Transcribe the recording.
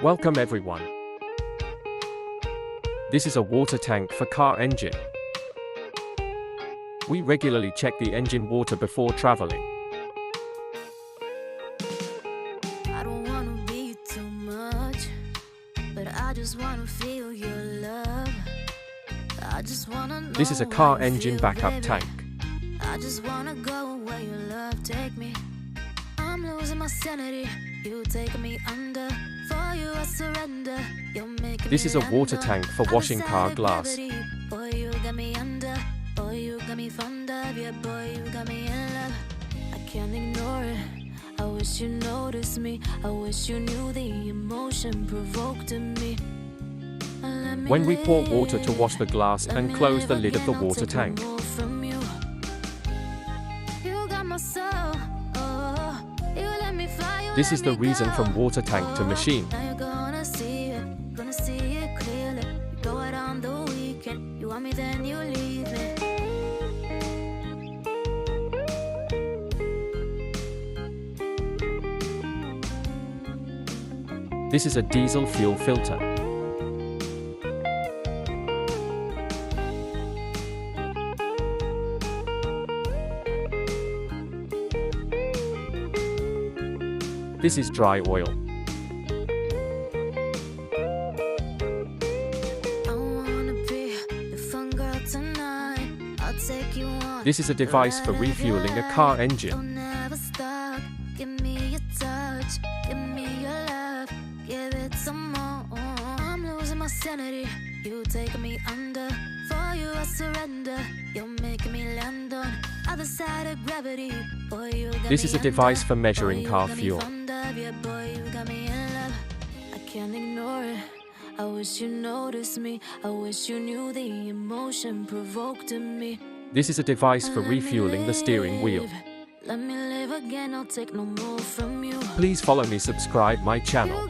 Welcome everyone. This is a water tank for car engine. We regularly check the engine water before traveling. I don't wanna be too much, but I just wanna feel your love. I just wanna know This is a car how you engine feel, backup baby. tank. I just wanna go where your love take me. I'm losing my sanity, you taking me under. For you I surrender, you're making This me is a land water on tank for other washing side car of glass. gravity. Boy, you got me under. Boy, you got me fond of. Yeah, boy, you got me in love. I can't ignore it. I wish you noticed me. I wish you knew the emotion provoked in me. When we pour water to wash the glass and close the lid of the water tank. This is the reason from water tank to machine. Now you're gonna see it clearly. You go out on the weekend, you want me then you leave me. This is a diesel fuel filter. This is dry oil. I wanna be your fun girl tonight. I'll take you on. This is a device for refueling a car Don't engine. never stop. Give me your touch. Give me your love. Give it some more. I'm losing my sanity. You taking me under. For you I surrender. You're making me land on other side of gravity. Boy, you got This me is a device under. for measuring Boy, car you got me fuel. fond of. Yeah, boy, you got me in love. I can't ignore it. I wish you noticed me. I wish you knew the emotion provoked in me. This is a device for refueling the steering wheel. Let me live again, I'll take no more from you. Please follow me, subscribe my channel.